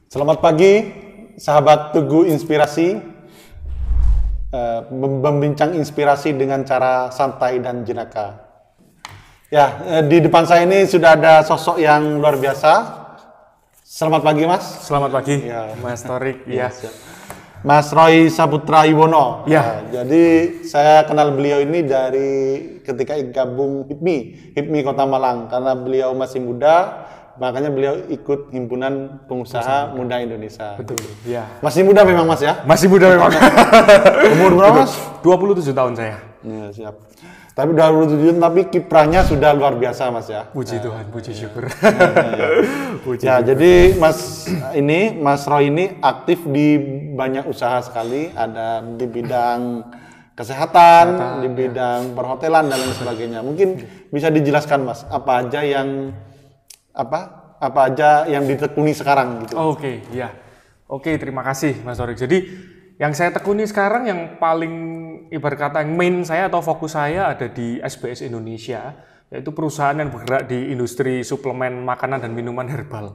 Selamat pagi, sahabat Tugu Inspirasi. Membincang inspirasi dengan cara santai dan jenaka. Ya, di depan saya ini sudah ada sosok yang luar biasa. Selamat pagi, Mas. Selamat pagi, Ya. Mas Torik. Ya. Mas Roy Saputra Iwono. Ya. Jadi saya kenal beliau ini dari ketika gabung HIPMI Kota Malang, karena beliau masih muda. Makanya beliau ikut himpunan pengusaha muda Indonesia. Betul. Ya. Masih muda memang, Mas ya? Masih muda memang. Umur berapa, Mas? 27 tahun saya. Ya, siap. Tapi 27 tapi kiprahnya sudah luar biasa, Mas ya. Puji Tuhan, puji syukur. Puji Ya, syukur. jadi Mas Roy ini aktif di banyak usaha sekali, ada di bidang kesehatan, di bidang perhotelan dan lain sebagainya. Mungkin bisa dijelaskan, Mas, apa aja yang ditekuni sekarang gitu. Oke, ya. Oke, terima kasih Mas Torik. Jadi yang saya tekuni sekarang yang paling ibarat kata yang main saya atau fokus saya ada di SBS Indonesia, yaitu perusahaan yang bergerak di industri suplemen makanan dan minuman herbal.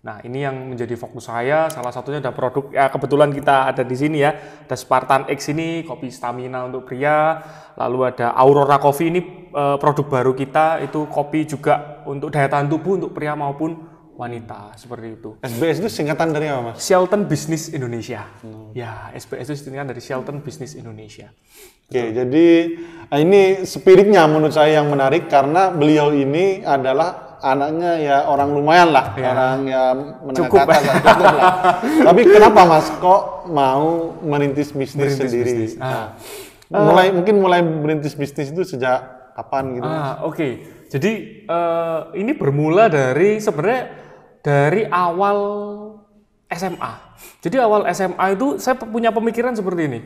Nah, ini yang menjadi fokus saya. Salah satunya ada produk, ya kebetulan kita ada di sini ya. Ada Spartan X ini, kopi stamina untuk pria. Lalu ada Aurora Coffee ini produk baru kita, itu kopi juga untuk daya tahan tubuh untuk pria maupun wanita, seperti itu. SBS itu singkatan dari apa, Mas? Shelton Business Indonesia. Ya, SBS itu singkatan dari Shelton Business Indonesia. Oke, jadi ini spiritnya menurut saya yang menarik karena beliau ini adalah anaknya ya orang lumayan lah, orang ya menengah ke atas lah, cukup lah. Tapi kenapa, Mas, kok mau merintis bisnis sendiri? Mungkin mulai merintis bisnis itu sejak kapan gitu, Mas? Oke. Jadi ini bermula dari sebenarnya dari awal SMA. Jadi awal SMA itu saya punya pemikiran seperti ini.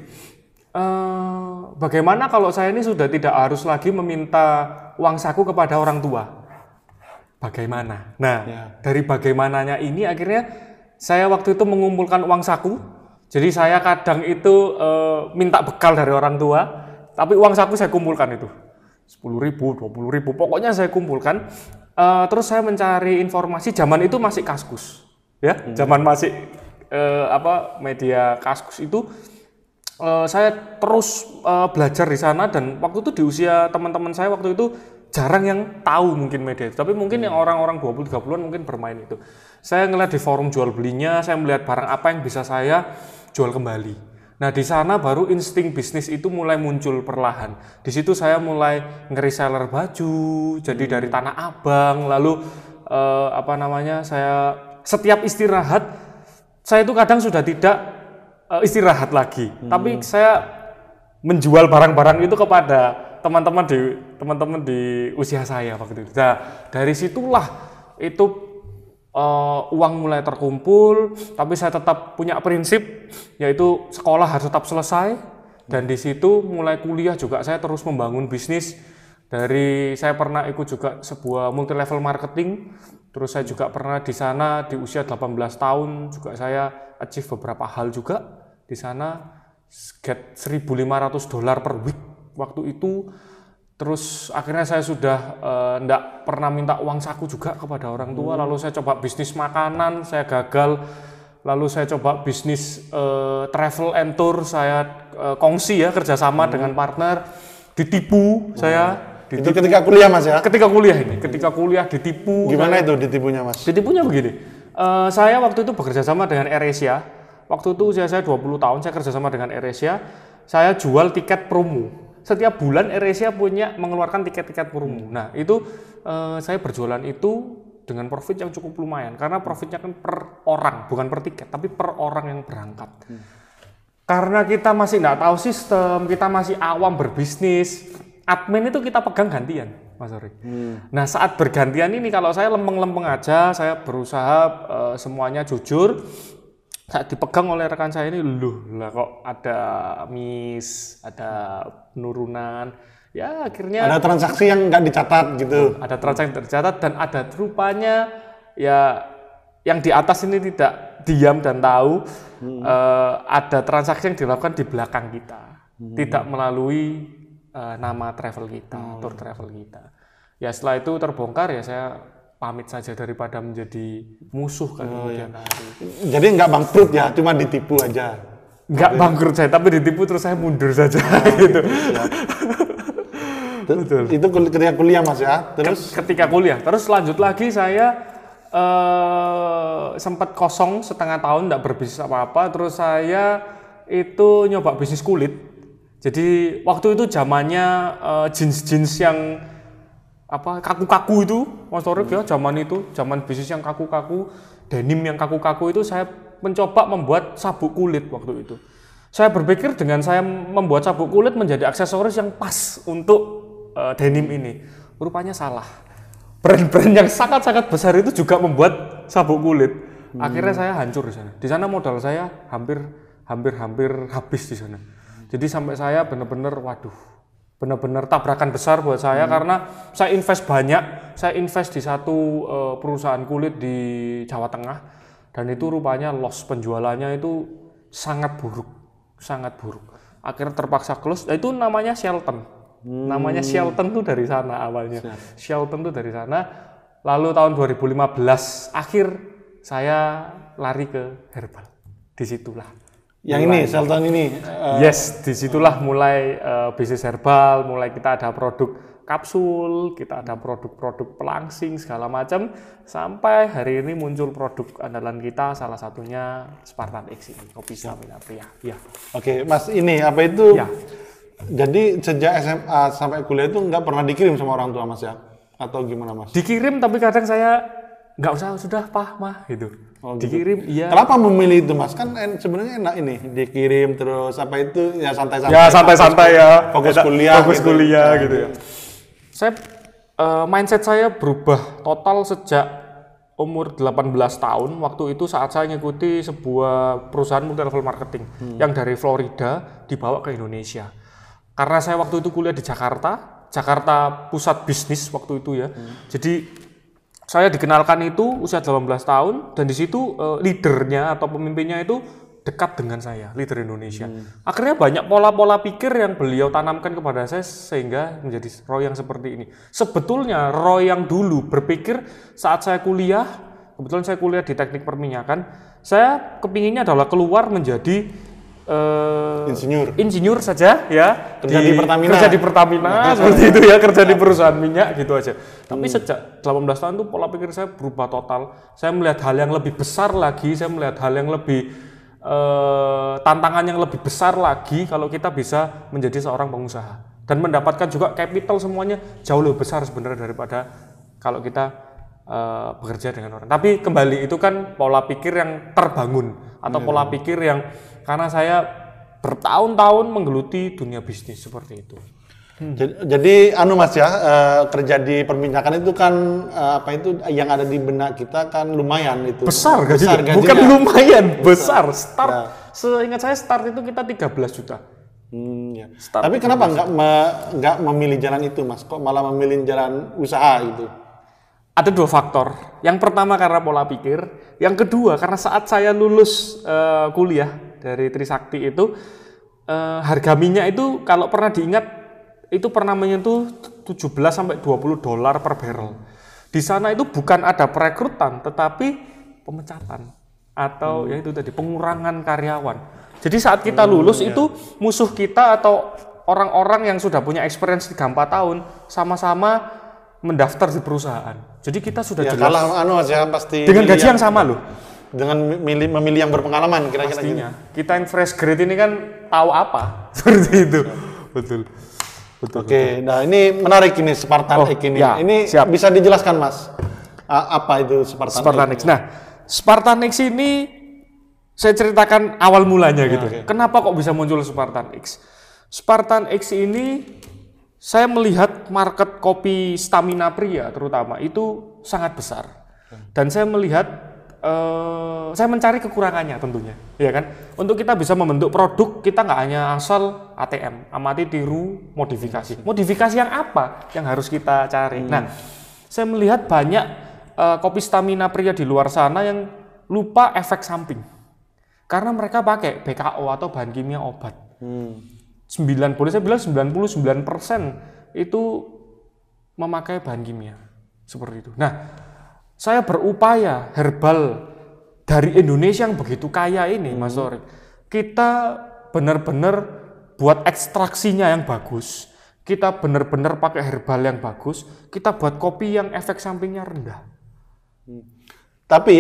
Bagaimana kalau saya ini sudah tidak harus lagi meminta uang saku kepada orang tua? Bagaimana? Nah, dari bagaimananya ini akhirnya saya waktu itu mengumpulkan uang saku. Jadi saya kadang itu minta bekal dari orang tua, tapi uang saku saya kumpulkan itu 10.000, 20.000, pokoknya saya kumpulkan. Terus saya mencari informasi. Zaman itu masih Kaskus, ya. Zaman masih media Kaskus itu. Saya terus belajar di sana, dan waktu itu di usia teman-teman saya waktu itu jarang yang tahu mungkin media itu, tapi mungkin yang orang-orang 20-30an mungkin bermain itu. Saya ngeliat di forum jual belinya, saya melihat barang apa yang bisa saya jual kembali. Nah, di sana baru insting bisnis itu mulai muncul perlahan. Di situ saya mulai nge-reseller baju, jadi dari Tanah Abang, lalu saya setiap istirahat, saya itu kadang sudah tidak istirahat lagi, tapi saya menjual barang-barang itu kepada teman-teman di usia saya waktu itu. Nah, dari situlah itu uang mulai terkumpul, tapi saya tetap punya prinsip, yaitu sekolah harus tetap selesai. Dan di situ mulai kuliah juga saya terus membangun bisnis. Dari saya pernah ikut juga sebuah multi level marketing, terus saya juga pernah di sana di usia 18 tahun juga saya achieve beberapa hal juga di sana, get $1.500 per week waktu itu. Terus akhirnya saya sudah enggak pernah minta uang saku juga kepada orang tua. Lalu saya coba bisnis makanan, saya gagal. Lalu saya coba bisnis travel and tour, saya kongsi ya, kerjasama dengan partner, ditipu saya. Itu ketika kuliah, Mas ya? Ketika kuliah ditipu. Gimana itu ditipunya, Mas? Ditipunya begini, saya waktu itu bekerja sama dengan AirAsia. Waktu itu usia saya 20 tahun, saya kerjasama dengan AirAsia. Saya jual tiket promo. Setiap bulan AirAsia mengeluarkan tiket-tiket promo. Nah, itu saya berjualan itu dengan profit yang cukup lumayan. Karena profitnya kan per orang, bukan per tiket, tapi per orang yang berangkat. Karena kita masih nggak tahu sistem, kita masih awam berbisnis, admin itu kita pegang gantian, Mas Ori. Nah, saat bergantian ini kalau saya lempeng-lempeng aja, saya berusaha semuanya jujur. Saat dipegang oleh rekan saya ini, lah kok ada miss, ada penurunan. Ya akhirnya ada transaksi yang nggak dicatat gitu. Ada transaksi yang tercatat, dan ada rupanya ya yang di atas ini tidak diam dan tahu. Ada transaksi yang dilakukan di belakang kita, tidak melalui nama travel kita, tour travel kita. Ya setelah itu terbongkar, ya saya pamit saja daripada menjadi musuh kan kemudian hari. Jadi nggak bangkrut ya, cuma ditipu aja. Nggak bangkrut saya, tapi ditipu terus saya mundur saja gitu. Betul. Itu ketika kuliah Mas ya. Terus ketika kuliah, terus lanjut lagi saya sempat kosong setengah tahun nggak berbisnis apa-apa, terus saya itu nyoba bisnis kulit. Jadi waktu itu zamannya jeans-jeans yang apa kaku-kaku itu, Mas Torib ya, zaman bisnis yang kaku-kaku, denim yang kaku-kaku itu saya mencoba membuat sabuk kulit waktu itu. Saya berpikir dengan saya membuat sabuk kulit menjadi aksesoris yang pas untuk denim ini. Rupanya salah. Brand-brand yang sangat-sangat besar itu juga membuat sabuk kulit. Akhirnya saya hancur di sana. Di sana modal saya hampir habis di sana. Jadi sampai saya benar-benar tabrakan besar buat saya karena saya invest banyak. Saya invest di satu perusahaan kulit di Jawa Tengah dan itu rupanya loss, penjualannya itu sangat buruk. Akhirnya terpaksa close. Itu namanya Shelton. Namanya Shelton tuh dari sana awalnya. Shelton tuh dari sana. Lalu tahun 2015 akhir saya lari ke herbal. Disitulah. Yang mulai. Ini Shelton ini. Yes, disitulah mulai bisnis herbal. Mulai kita ada produk kapsul, kita ada produk-produk pelangsing segala macam. Sampai hari ini muncul produk andalan kita, salah satunya Spartan X ini, kopi Stamina Pria. Ya. Oke, Mas, ini apa itu? Ya. Jadi sejak SMA sampai kuliah itu nggak pernah dikirim sama orang tua Mas ya? Atau gimana Mas? Dikirim tapi kadang saya nggak usah, sudah Pak Mah gitu. Oh, gitu. Dikirim, iya. Kenapa memilih itu Mas? Kan sebenarnya enak ini, dikirim terus apa itu ya santai-santai. Ya santai-santai ya. Fokus kuliah. Fokus gitu. Kuliah gitu ya. Saya mindset saya berubah total sejak umur 18 tahun. Waktu itu saat saya ngikuti sebuah perusahaan multi level marketing yang dari Florida dibawa ke Indonesia. Karena saya waktu itu kuliah di Jakarta pusat bisnis waktu itu ya. Jadi saya dikenalkan itu usia 18 tahun dan di situ leadernya atau pemimpinnya itu dekat dengan saya, leader Indonesia. Akhirnya banyak pola-pola pikir yang beliau tanamkan kepada saya sehingga menjadi Roy yang seperti ini. Sebetulnya Roy yang dulu berpikir saat saya kuliah, kebetulan saya kuliah di teknik perminyakan, saya kepinginnya adalah keluar menjadi insinyur saja ya, kerja di Pertamina seperti itu ya, kerja di perusahaan minyak gitu aja. Tapi sejak 18 tahun itu pola pikir saya berubah total. Saya melihat hal yang lebih besar lagi, saya melihat hal yang lebih tantangan yang lebih besar lagi kalau kita bisa menjadi seorang pengusaha dan mendapatkan juga capital semuanya jauh lebih besar sebenarnya daripada kalau kita bekerja dengan orang. Tapi kembali itu kan pola pikir yang terbangun atau pola pikir yang karena saya bertahun-tahun menggeluti dunia bisnis seperti itu. Jadi Mas ya, kerja di perminyakan itu kan apa itu yang ada di benak kita kan lumayan itu. Besar gajinya. Bukan lumayan, besar. Start ya. Seingat saya start itu kita 13 juta. Ya. Tapi kenapa nggak memilih jalan itu Mas? Kok malah memilih jalan usaha itu? Ada dua faktor. Yang pertama karena pola pikir, yang kedua karena saat saya lulus kuliah dari Trisakti itu harga minyak itu kalau pernah diingat itu pernah menyentuh 17 sampai 20 dolar per barrel. Di sana itu bukan ada perekrutan tetapi pemecatan atau ya itu tadi pengurangan karyawan. Jadi saat kita lulus itu musuh kita atau orang-orang yang sudah punya experience 3-4 tahun sama-sama mendaftar di perusahaan. Jadi kita sudah jelas. Kalah ya pasti. Dengan gaji yang sama loh. Dengan memilih yang berpengalaman kira-kira. Pastinya. Gitu. Kita yang fresh grade ini kan tahu apa seperti itu. Betul. Oke, nah ini menarik ini Spartan X ini. Ya, ini siap. Bisa dijelaskan Mas? Apa itu Spartan X? Nah, Spartan X ini saya ceritakan awal mulanya gitu. Okay. Kenapa kok bisa muncul Spartan X? Spartan X ini saya melihat market kopi Stamina Pria terutama itu sangat besar. Dan saya melihat saya mencari kekurangannya tentunya, ya kan? Untuk kita bisa membentuk produk, kita nggak hanya asal ATM, amati, tiru, modifikasi. Modifikasi yang apa yang harus kita cari? Nah, saya melihat banyak kopi Stamina Pria di luar sana yang lupa efek samping. Karena mereka pakai BKO atau bahan kimia obat. 99% itu memakai bahan kimia. Seperti itu. Nah, saya berupaya herbal dari Indonesia yang begitu kaya ini, Mas Tori, kita benar-benar buat ekstraksinya yang bagus, kita benar-benar pakai herbal yang bagus, kita buat kopi yang efek sampingnya rendah. Tapi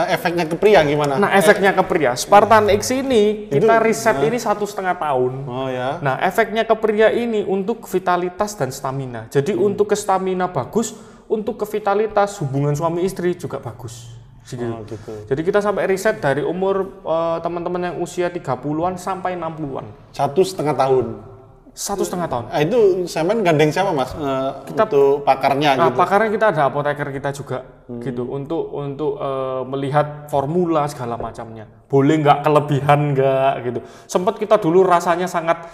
efeknya ke pria gimana? Nah, efeknya ke pria, Spartan X ini kita riset ini 1,5 tahun. Oh ya. Nah, efeknya ke pria ini untuk vitalitas dan stamina. Jadi untuk ke stamina bagus, untuk ke vitalitas hubungan suami istri juga bagus. Gitu. Jadi kita sampai riset dari umur teman-teman yang usia 30-an sampai 60-an. 1,5 tahun. 1,5 tahun. Itu Semen gandeng siapa Mas? Kita untuk pakarnya gitu. Pakarnya kita ada apoteker kita juga gitu untuk melihat formula segala macamnya. Boleh nggak kelebihan nggak gitu. Sempat kita dulu rasanya sangat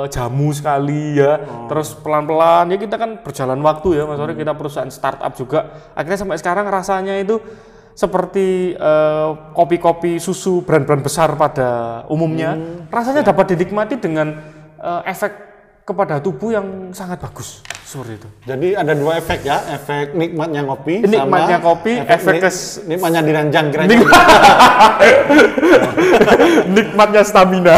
jamu sekali ya. Terus pelan-pelan ya kita kan berjalan waktu ya Mas Ori, kita perusahaan startup juga. Akhirnya sampai sekarang rasanya itu seperti kopi-kopi susu brand-brand besar pada umumnya. Rasanya dapat dinikmati dengan efek kepada tubuh yang sangat bagus seperti itu. Jadi ada 2 efek ya, efek nikmatnya kopi, nikmatnya sama kopi, efek nikmatnya diranjang kira. Nikmatnya stamina.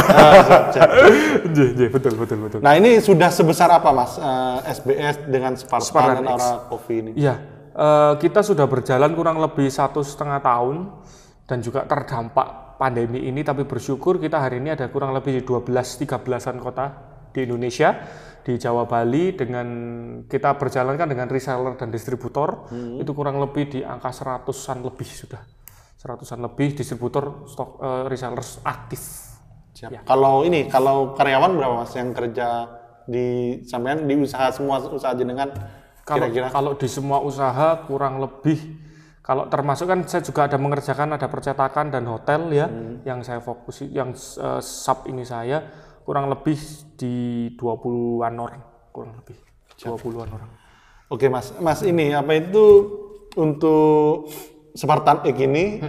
Betul. Nah ini sudah sebesar apa Mas SBS dengan Spartan dan Aura Coffee ini? Iya, kita sudah berjalan kurang lebih 1,5 tahun dan juga terdampak pandemi ini, tapi bersyukur kita hari ini ada kurang lebih 12-13an kota di Indonesia, di Jawa Bali, dengan kita berjalankan dengan reseller dan distributor, itu kurang lebih di angka 100-an lebih sudah. 100-an lebih distributor stok resellers aktif. Siap. Ya. Kalau karyawan berapa Mas yang kerja di sampean di usaha semua usaha jenengan kira-kira? Kalau di semua usaha kurang lebih, kalau termasuk kan saya juga ada mengerjakan ada percetakan dan hotel ya, yang saya fokus, yang sub ini saya kurang lebih di 20-an orang, kurang lebih 20-an orang. Oke Mas ini apa itu untuk Spartan X ini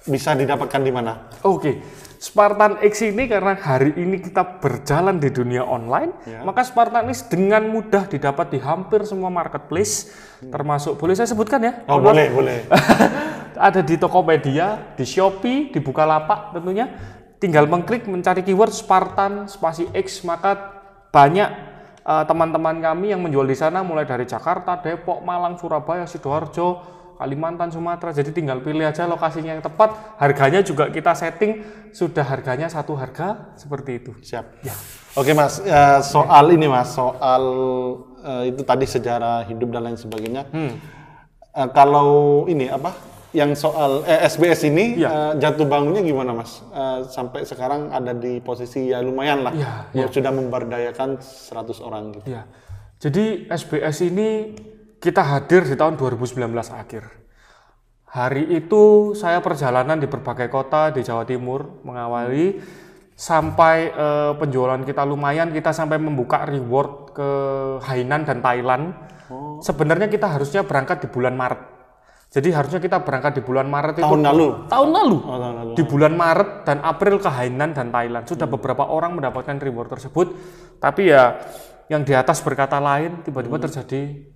bisa didapatkan di mana? Oke. Spartan X ini karena hari ini kita berjalan di dunia online, maka Spartan X dengan mudah didapat di hampir semua marketplace, termasuk, boleh saya sebutkan ya? Oh boleh. Ada di Tokopedia, di Shopee, di Bukalapak tentunya. Tinggal mengklik mencari keyword Spartan spasi X, maka banyak teman-teman kami yang menjual di sana mulai dari Jakarta, Depok, Malang, Surabaya, Sidoarjo, Kalimantan, Sumatera. Jadi tinggal pilih aja lokasinya yang tepat. Harganya juga kita setting sudah harganya satu harga seperti itu. Siap. Ya. Oke Mas, soal ini Mas, soal itu tadi sejarah hidup dan lain sebagainya. Kalau ini apa? Yang soal SBS ini jatuh bangunnya gimana Mas? Sampai sekarang ada di posisi ya lumayan lah. Sudah memberdayakan 100 orang gitu. Ya. Jadi SBS ini kita hadir di tahun 2019 akhir. Hari itu saya perjalanan di berbagai kota di Jawa Timur mengawali sampai penjualan kita lumayan, kita sampai membuka reward ke Hainan dan Thailand. Sebenarnya kita harusnya berangkat di bulan Maret. Jadi harusnya kita berangkat di bulan Maret itu tahun lalu. Tahun lalu. Di bulan Maret dan April ke Hainan dan Thailand. Sudah beberapa orang mendapatkan reward tersebut, tapi ya yang di atas berkata lain, tiba-tiba terjadi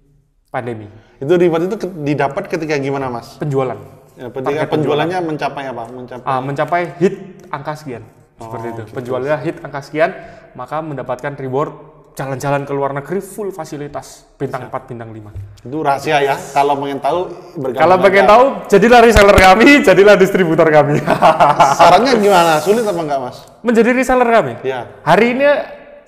pandemi. Itu reward itu didapat ketika gimana Mas? Penjualan. Ya, penjualannya mencapai apa? Mencapai hit angka sekian. Seperti itu. Gitu. Penjualannya hit angka sekian, maka mendapatkan reward jalan-jalan ke luar negeri full fasilitas bintang 4, bintang 5. Itu rahasia ya. Kalau pengen tahu Kalau pengen tahu, jadilah reseller kami, jadilah distributor kami. Sarannya gimana? Sulit apa enggak Mas? Menjadi reseller kami? Ya. Hari ini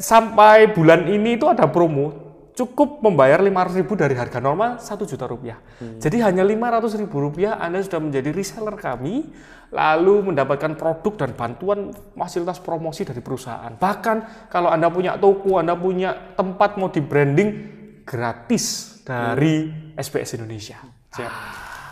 sampai bulan ini itu ada promo. Cukup membayar 500.000 dari harga normal 1 juta rupiah. Jadi hanya 500.000 rupiah Anda sudah menjadi reseller kami, lalu mendapatkan produk dan bantuan fasilitas promosi dari perusahaan. Bahkan kalau Anda punya toko, Anda punya tempat mau di branding, gratis dari SBS Indonesia. Siap.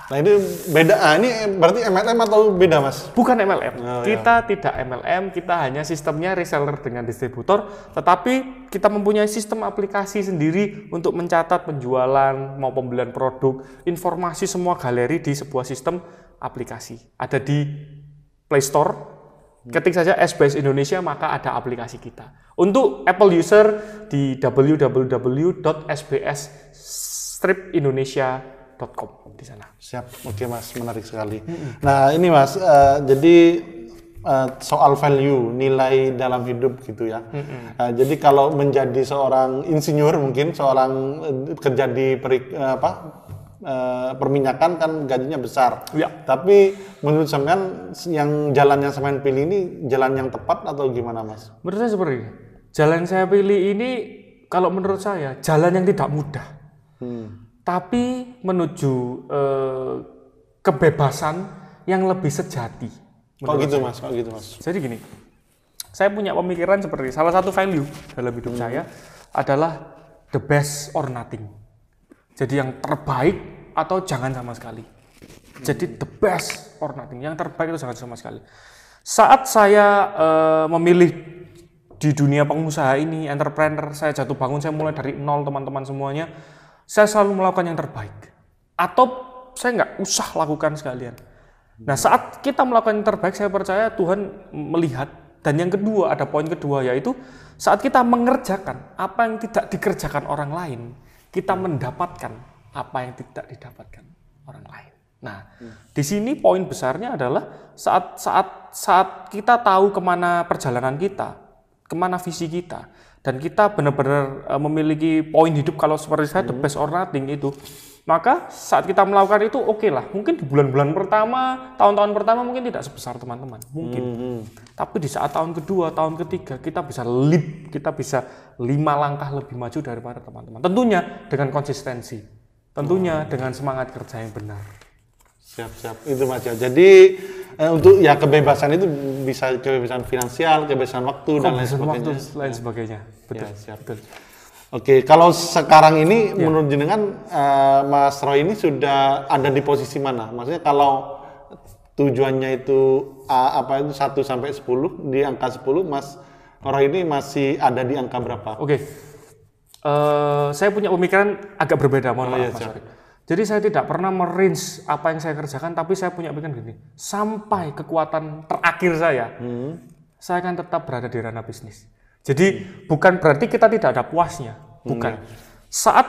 Nah ini beda, ini berarti MLM atau beda Mas? Bukan MLM, kita tidak MLM, kita hanya sistemnya reseller dengan distributor, tetapi kita mempunyai sistem aplikasi sendiri untuk mencatat penjualan, mau pembelian produk, informasi semua galeri di sebuah sistem aplikasi. Ada di Play Store, ketik saja SBS Indonesia maka ada aplikasi kita. Untuk Apple user di www.sbs-indonesia.com @@tirahad.com di sana. Siap, oke Mas, menarik sekali. Nah ini Mas, jadi soal value, nilai dalam hidup gitu ya. Jadi kalau menjadi seorang insinyur mungkin, seorang kerja di perminyakan kan gajinya besar. Ya. Tapi menurut sampean yang jalan yang sampean pilih ini jalan yang tepat atau gimana Mas? Menurut saya seperti ini. Jalan yang saya pilih ini kalau menurut saya jalan yang tidak mudah. Tapi menuju kebebasan yang lebih sejati. Kok gitu Mas? Kok gitu Mas? Jadi gini, saya punya pemikiran seperti salah satu value dalam hidup saya adalah the best or nothing. Jadi yang terbaik atau jangan sama sekali. Jadi the best or nothing, yang terbaik itu jangan sama sekali. Saat saya memilih di dunia pengusaha ini, entrepreneur, saya jatuh bangun, saya mulai dari nol teman-teman semuanya, saya selalu melakukan yang terbaik. Atau saya nggak usah lakukan sekalian. Nah saat kita melakukan yang terbaik, saya percaya Tuhan melihat. Dan yang kedua, ada poin kedua, yaitu saat kita mengerjakan apa yang tidak dikerjakan orang lain, kita mendapatkan apa yang tidak didapatkan orang lain. Nah, di sini poin besarnya adalah saat kita tahu kemana perjalanan kita, kemana visi kita, dan kita benar-benar memiliki poin hidup kalau seperti saya the best or nothing itu, maka saat kita melakukan itu oke lah. Mungkin di bulan-bulan pertama, tahun-tahun pertama mungkin tidak sebesar teman-teman, mungkin. Tapi di saat tahun kedua, tahun ketiga kita bisa lead, kita bisa 5 langkah lebih maju daripada teman-teman. Tentunya dengan konsistensi, tentunya dengan semangat kerja yang benar. Siap, itu Mas ya. Jadi untuk ya kebebasan itu bisa kebebasan finansial, kebebasan waktu dan lain sebagainya. Betul. Ya, siap. Betul. Oke, kalau sekarang ini menurut jenengan Mas Roy ini sudah ada di posisi mana? Maksudnya kalau tujuannya itu 1 sampai 10, di angka 10 Mas Roy ini masih ada di angka berapa? Oke. Saya punya pemikiran agak berbeda, mohon maaf Mas Roy. Jadi saya tidak pernah merange apa yang saya kerjakan, tapi saya punya pikiran gini, sampai kekuatan terakhir saya akan tetap berada di ranah bisnis. Jadi bukan berarti kita tidak ada puasnya, bukan. Saat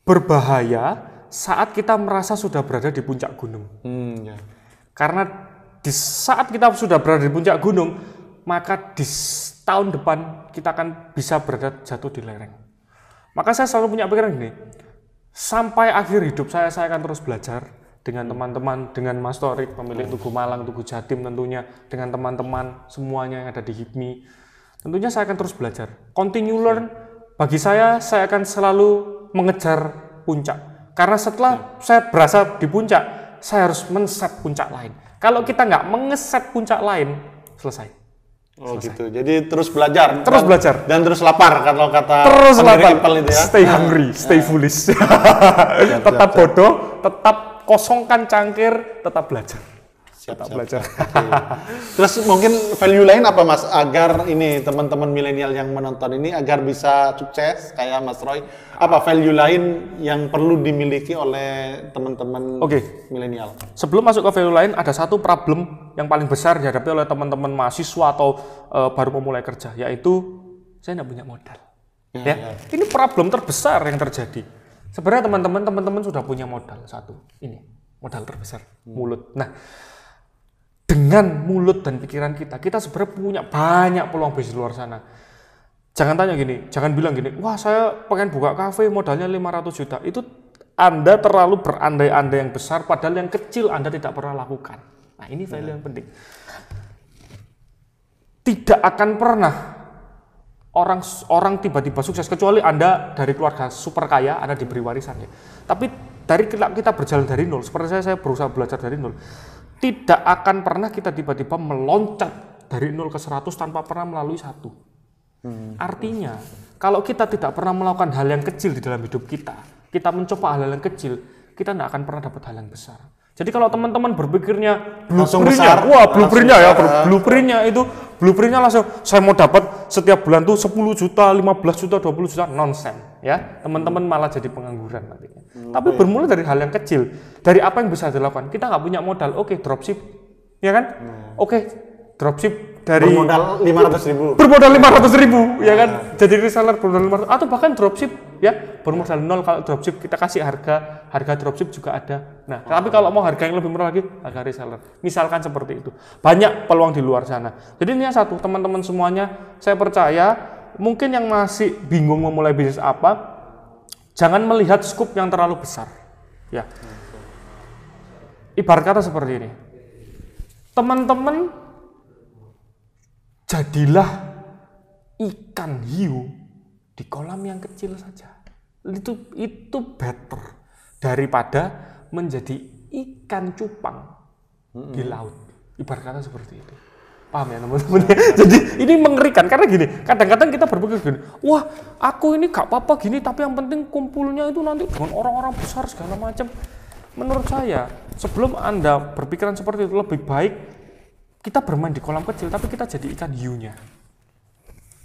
berbahaya, saat kita merasa sudah berada di puncak gunung. Karena di saat kita sudah berada di puncak gunung, maka di tahun depan kita akan bisa berada jatuh di lereng. Maka saya selalu punya pikiran gini, sampai akhir hidup saya akan terus belajar dengan teman-teman, dengan Mas Torik, pemilik Tugu Malang, Tugu Jatim tentunya, dengan teman-teman semuanya yang ada di HIPMI. Tentunya saya akan terus belajar. Continue learn, bagi saya akan selalu mengejar puncak. Karena setelah saya berasa di puncak, saya harus men-set puncak lain. Kalau kita nggak mengeset puncak lain, selesai. Oh gitu, jadi terus belajar. Terus belajar. Dan terus lapar, kalau kata terus lapar. Itu ya. Stay hungry, stay foolish. Tetap bodoh, tetap kosongkan cangkir, tetap belajar. Tetap belajar. Terus mungkin value lain apa Mas, agar ini teman-teman milenial yang menonton ini agar bisa sukses kayak Mas Roy, apa value lain yang perlu dimiliki oleh teman-teman milenial? Sebelum masuk ke value lain, ada satu problem yang paling besar dihadapi oleh teman-teman mahasiswa atau baru memulai kerja, yaitu saya tidak punya modal. Ini problem terbesar yang terjadi. Sebenarnya teman-teman sudah punya modal satu, ini modal terbesar, mulut. Nah, dengan mulut dan pikiran kita sebenarnya punya banyak peluang bisnis luar sana. Jangan tanya gini, jangan bilang gini, wah saya pengen buka kafe modalnya 500 juta. Itu Anda terlalu berandai-andai yang besar, padahal yang kecil Anda tidak pernah lakukan. Nah ini value yang penting. Tidak akan pernah orang tiba-tiba sukses, kecuali Anda dari keluarga super kaya, Anda diberi warisan ya. Tapi dari kita berjalan dari nol, seperti saya berusaha belajar dari nol, tidak akan pernah kita tiba-tiba meloncat dari 0 ke 100 tanpa pernah melalui 1. Artinya, kalau kita tidak pernah melakukan hal yang kecil di dalam hidup kita mencoba hal yang kecil, kita tidak akan pernah dapat hal yang besar. Jadi kalau teman-teman berpikirnya blueprintnya langsung saya mau dapat setiap bulan tuh 10 juta, 15 juta, 20 juta, nonsense ya. Teman-teman malah jadi pengangguran nantinya. Tapi bermula dari hal yang kecil, dari apa yang bisa dilakukan. Kita nggak punya modal, dropship, ya kan? Dropship dari bermodal 500.000. Bermodal 500.000, ya kan? Jadi reseller bermodal 500 atau bahkan dropship ya, bermodal 0 kalau dropship kita kasih harga dropship juga ada. Nah, tapi kalau mau harga yang lebih murah lagi, harga reseller. Misalkan seperti itu. Banyak peluang di luar sana. Jadi ini satu, teman-teman semuanya, saya percaya mungkin yang masih bingung memulai bisnis apa, jangan melihat skup yang terlalu besar. Ya. Ibarat kata seperti ini. Teman-teman jadilah ikan hiu di kolam yang kecil saja. Itu better daripada menjadi ikan cupang di laut. Ibarat kata seperti itu. Paham ya teman-teman? Jadi ini mengerikan karena gini, kadang-kadang kita berpikir gini, wah aku ini gak apa-apa gini, tapi yang penting kumpulnya itu nanti dengan orang-orang besar segala macam. Menurut saya, sebelum Anda berpikiran seperti itu, lebih baik kita bermain di kolam kecil, tapi kita jadi ikan hiunya.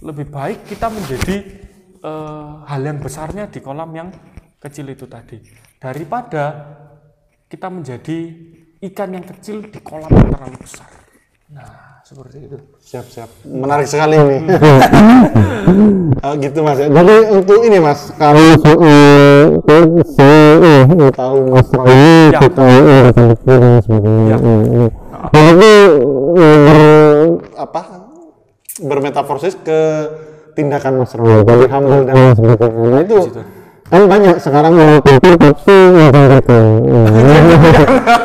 Lebih baik kita menjadi hal yang besarnya di kolam yang kecil itu tadi, daripada kita menjadi ikan yang kecil di kolam yang terlalu besar. Nah, seperti itu. Siap. Menarik sekali ini. Gitu Mas ya. Jadi untuk ini Mas, kalau tahu Mas Roy, kita bermetaforsis ke tindakan Mas Roy, jadi humble dan sebagainya. Nah, itu kan banyak sekarang yang pikir tapi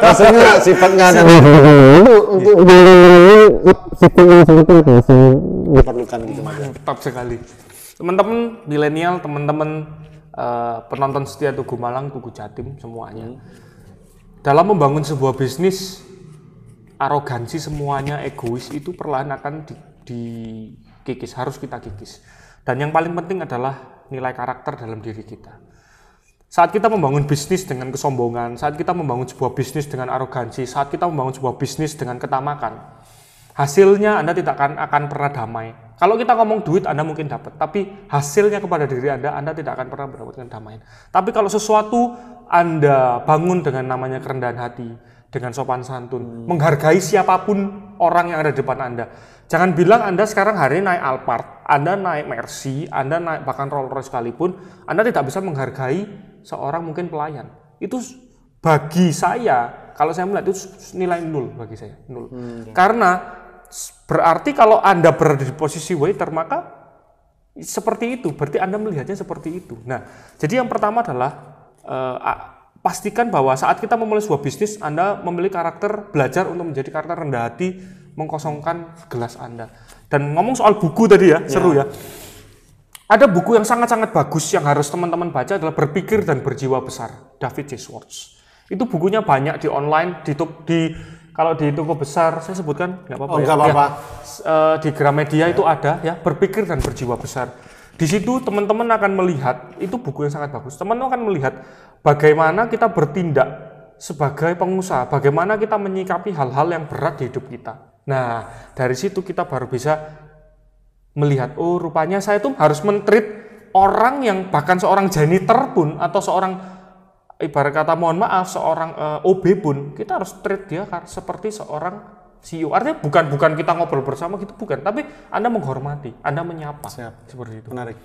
rasanya sifatnya ada itu untuk sifatnya seperti itu diperlukan gitu Mas. Tetap sekali. Teman-teman milenial, teman-teman penonton setia Tugu Malang, Tugu Jatim semuanya. Dalam membangun sebuah bisnis, arogansi semuanya egois itu perlahan akan dikikis, harus kita kikis. Dan yang paling penting adalah nilai karakter dalam diri kita. Saat kita membangun bisnis dengan kesombongan, saat kita membangun sebuah bisnis dengan arogansi, saat kita membangun sebuah bisnis dengan ketamakan, hasilnya Anda tidak akan pernah damai. Kalau kita ngomong duit, Anda mungkin dapat, tapi hasilnya kepada diri Anda tidak akan pernah mendapatkan damai. Tapi kalau sesuatu Anda bangun dengan namanya kerendahan hati, dengan sopan santun, menghargai siapapun orang yang ada di depan Anda. Jangan bilang Anda sekarang hari ini naik Alphard, Anda naik Mercy, Anda naik bahkan Rolls Royce sekalipun, Anda tidak bisa menghargai seorang mungkin pelayan. Itu bagi saya, kalau saya melihat itu nilai 0 bagi saya, 0. Karena berarti kalau Anda berada di posisi waiter, maka seperti itu, berarti Anda melihatnya seperti itu. Nah, jadi yang pertama adalah pastikan bahwa saat kita memulai sebuah bisnis, Anda memiliki karakter, belajar untuk menjadi karakter rendah hati, mengkosongkan gelas Anda. Dan ngomong soal buku tadi ya, seru ya. Ada buku yang sangat-sangat bagus yang harus teman-teman baca adalah Berpikir dan Berjiwa Besar, David J. Schwartz. Itu bukunya banyak di online, kalau di toko besar, saya sebutkan nggak apa-apa. Nggak apa-apa. Di Gramedia itu ada ya, Berpikir dan Berjiwa Besar. Di situ teman-teman akan melihat, itu buku yang sangat bagus. Teman-teman akan melihat bagaimana kita bertindak sebagai pengusaha, bagaimana kita menyikapi hal-hal yang berat di hidup kita. Nah, dari situ kita baru bisa melihat, oh rupanya saya tuh harus men-treat orang yang bahkan seorang janitor pun atau seorang ibarat kata mohon maaf seorang OB pun kita harus treat dia seperti seorang CEO. Artinya bukan kita ngobrol bersama gitu, bukan, tapi Anda menghormati, Anda menyapa. Siap. Seperti itu. Menarik.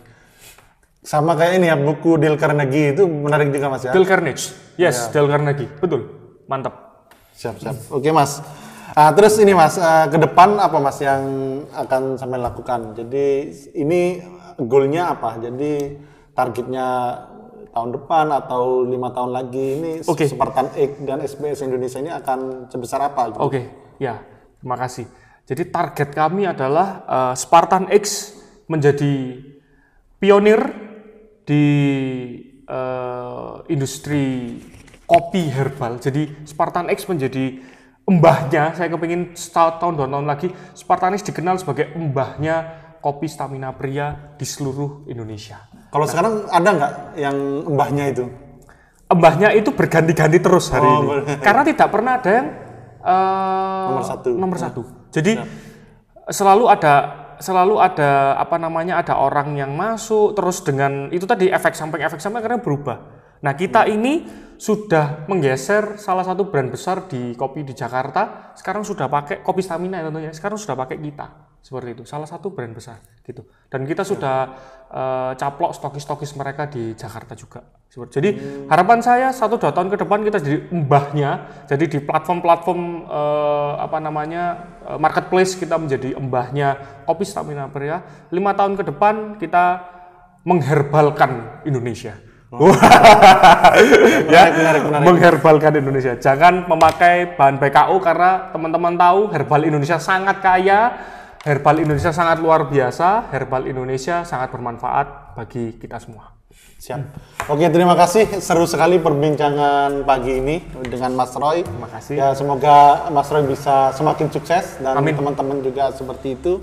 Sama kayak ini ya, buku Dale Carnegie itu menarik juga Mas ya. Dale Carnegie. Yes, ya. Dale Carnegie. Betul. Mantap. Siap. Oke Mas. Terus ini Mas, ke depan apa Mas yang akan sampai lakukan? Jadi ini goalnya apa? Jadi targetnya tahun depan atau 5 tahun lagi ini Spartan X dan SBS Indonesia ini akan sebesar apa? Gitu? Oke, ya, terima kasih. Jadi target kami adalah Spartan X menjadi pionir di industri kopi herbal. Jadi Spartan X menjadi embahnya, saya kepingin tahun 2 tahun lagi Spartan X dikenal sebagai embahnya kopi stamina pria di seluruh Indonesia. Kalau sekarang ada nggak yang embahnya itu? Embahnya itu berganti-ganti terus hari ini. Karena tidak pernah ada yang nomor satu. Jadi selalu ada apa namanya, ada orang yang masuk terus dengan itu tadi efek samping karena berubah. Nah, kita ini sudah menggeser salah satu brand besar di kopi di Jakarta, sekarang sudah pakai Kopi Stamina tentunya, sekarang sudah pakai kita. Seperti itu, salah satu brand besar gitu. Dan kita sudah caplok stokis-stokis mereka di Jakarta juga. Jadi harapan saya 1-2 tahun ke depan kita jadi embahnya. Jadi di platform-platform marketplace kita menjadi embahnya Kopi Stamina Pria. 5 tahun ke depan kita mengherbalkan Indonesia. Menarik. Mengherbalkan Indonesia. Jangan memakai bahan PKU karena teman-teman tahu herbal Indonesia sangat kaya. Herbal Indonesia sangat luar biasa, herbal Indonesia sangat bermanfaat bagi kita semua. Siap. Oke, terima kasih. Seru sekali perbincangan pagi ini dengan Mas Roy. Terima kasih. Ya, semoga Mas Roy bisa semakin sukses dan Amin. teman-teman juga seperti itu.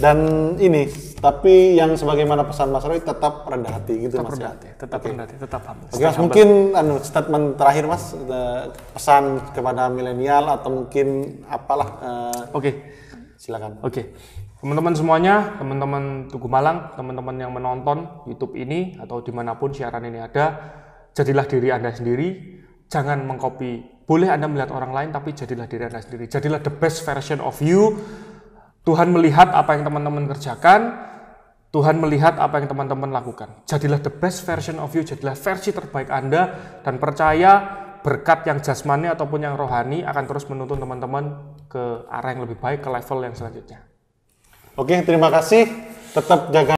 Dan ini, tapi yang sebagaimana pesan Mas Roy tetap rendah hati gitu Mas. Tetap rendah hati, tetap humble. Oke, Mas, mungkin statement terakhir Mas, pesan kepada milenial atau mungkin apalah. Oke. Silakan. Oke. Teman-teman semuanya, teman-teman Tugu Malang, teman-teman yang menonton YouTube ini atau dimanapun siaran ini ada, jadilah diri Anda sendiri, jangan mengcopy. Boleh Anda melihat orang lain, tapi jadilah diri Anda sendiri. Jadilah the best version of you. Tuhan melihat apa yang teman-teman kerjakan, Tuhan melihat apa yang teman-teman lakukan. Jadilah the best version of you, jadilah versi terbaik Anda, dan percaya berkat yang jasmani ataupun yang rohani akan terus menuntun teman-teman ke arah yang lebih baik, ke level yang selanjutnya. Oke, terima kasih. Tetap jaga